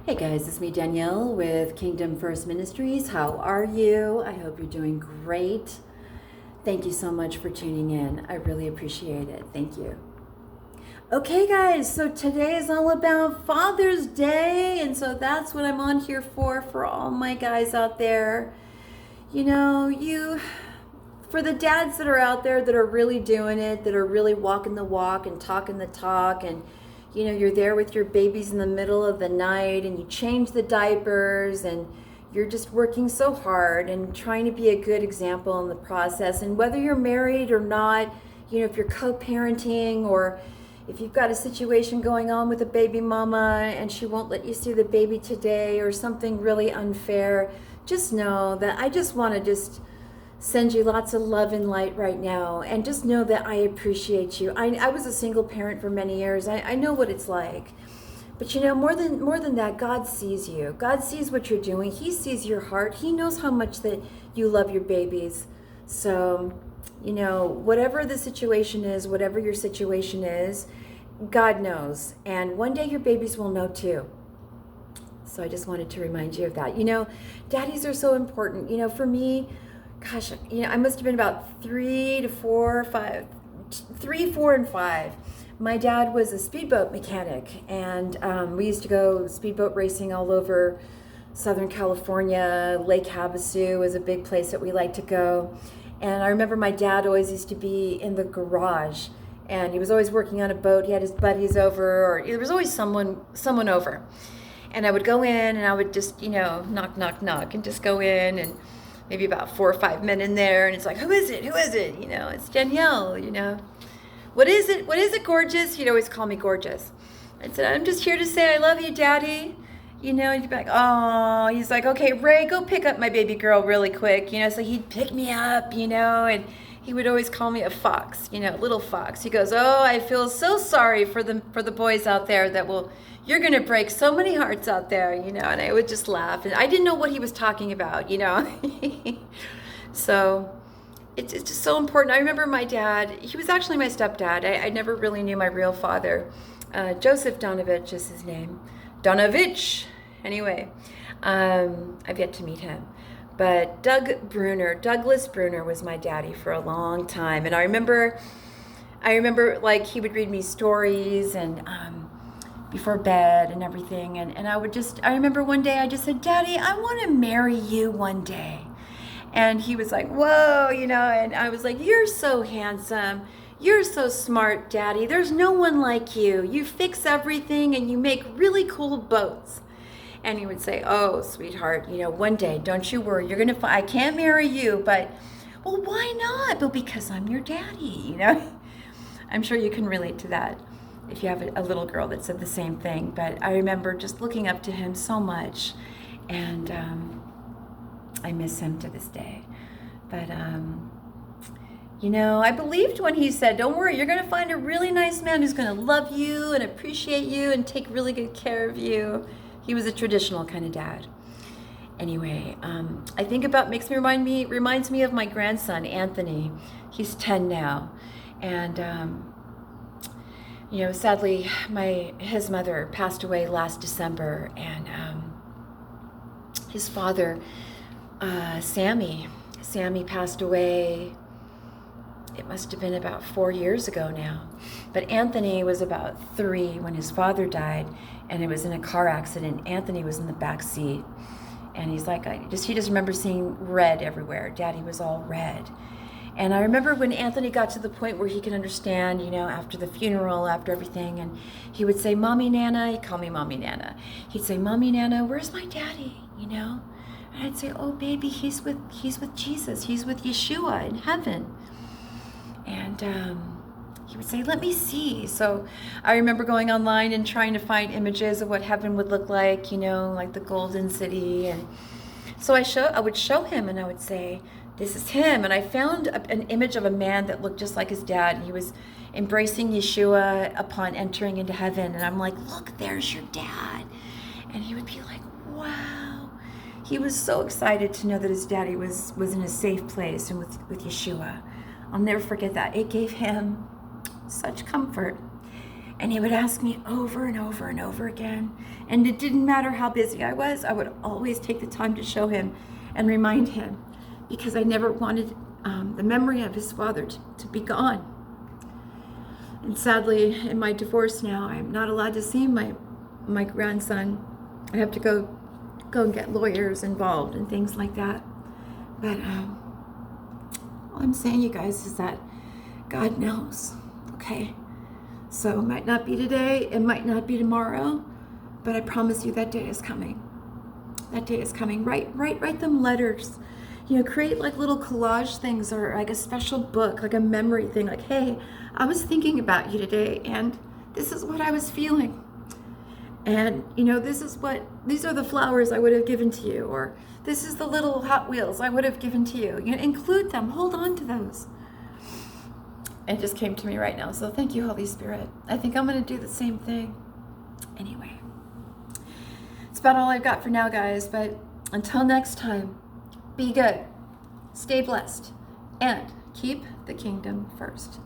Hey guys, it's me Danielle with Kingdom First Ministries. How are you? I hope you're doing great. Thank you so much for tuning in. I really appreciate it. Thank you. Okay guys, so today is all about Father's Day, and so that's what I'm on here for all my guys out there. For the dads that are out there that are really doing it, that are really walking the walk and talking the talk, and you're there with your babies in the middle of the night and you change the diapers and you're just working so hard and trying to be a good example in the process. And whether you're married or not, if you're co-parenting, or if you've got a situation going on with a baby mama and she won't let you see the baby today, or something really unfair, just know that I just want to send you lots of love and light right now, and just know that I appreciate you. I was a single parent for many years. I know what it's like. But more than that, God sees you. God sees what you're doing. He sees your heart. He knows how much that you love your babies. So, whatever the situation is, whatever your situation is, God knows. And one day your babies will know too. So I just wanted to remind you of that. Daddies are so important. For me, gosh, I must have been about 3, 4, and 5. My dad was a speedboat mechanic, and we used to go speedboat racing all over Southern California. Lake Havasu was a big place that we liked to go. And I remember my dad always used to be in the garage, and he was always working on a boat. He had his buddies over, or there was always someone over. And I would go in, and I would just, knock, knock, knock, and just go in, and maybe about 4 or 5 men in there, and it's like, who is it? It's Danielle, What is it, gorgeous? He'd always call me gorgeous. I said, I'm just here to say I love you, Daddy. And you'd be like, oh, he's like, okay, Ray, go pick up my baby girl really quick. So he'd pick me up, and he would always call me a fox, little fox. He goes, oh, I feel so sorry for the boys out there you're going to break so many hearts out there, and I would just laugh. And I didn't know what he was talking about, So it's just so important. I remember my dad, he was actually my stepdad. I never really knew my real father. Joseph Donovich is his name. Donovich. Anyway, I've yet to meet him. But Douglas Bruner was my daddy for a long time. And I remember like he would read me stories and before bed and everything. And I remember one day I just said, Daddy, I want to marry you one day. And he was like, whoa, and I was like, you're so handsome. You're so smart, Daddy. There's no one like you. You fix everything and you make really cool boats. And he would say, oh, sweetheart, one day, don't you worry. You're going to I can't marry you, but, well, why not? But because I'm your daddy, I'm sure you can relate to that if you have a little girl that said the same thing. But I remember just looking up to him so much, and I miss him to this day. But, I believed when he said, don't worry, you're going to find a really nice man who's going to love you and appreciate you and take really good care of you. He was a traditional kind of dad. Anyway, I think reminds me of my grandson, Anthony. He's 10 now. And, sadly, his mother passed away last December, and his father, Sammy passed away. It must have been about 4 years ago now. But Anthony was about 3 when his father died, and it was in a car accident. Anthony was in the back seat, and he's like, he just remember seeing red everywhere. Daddy was all red. And I remember when Anthony got to the point where he could understand, after the funeral, after everything, and he would say, Mommy Nana, he'd call me Mommy Nana. He'd say, Mommy Nana, where's my daddy, And I'd say, oh, baby, he's with Jesus. He's with Yeshua in heaven. And he would say, let me see. So I remember going online and trying to find images of what heaven would look like, like the Golden City. And so I would show him, and I would say, this is him. And I found an image of a man that looked just like his dad. He was embracing Yeshua upon entering into heaven. And I'm like, look, there's your dad. And he would be like, wow. He was so excited to know that his daddy was in a safe place and with Yeshua. I'll never forget that. It gave him such comfort. And he would ask me over and over and over again. And it didn't matter how busy I was, I would always take the time to show him and remind him, because I never wanted the memory of his father to be gone. And sadly, in my divorce now, I'm not allowed to see my grandson. I have to go and get lawyers involved and things like that. But all I'm saying, you guys, is that God knows, okay? So it might not be today, it might not be tomorrow, but I promise you that day is coming. That day is coming. Write them letters. You know, create like little collage things, or like a special book, like a memory thing, like, hey, I was thinking about you today and this is what I was feeling. And you know, these are the flowers I would have given to you, or this is the little Hot Wheels I would have given to you. You know, include them, hold on to those. It just came to me right now. So thank you, Holy Spirit. I think I'm going to do the same thing. Anyway, it's about all I've got for now, guys. But until next time, be good, stay blessed, and keep the kingdom first.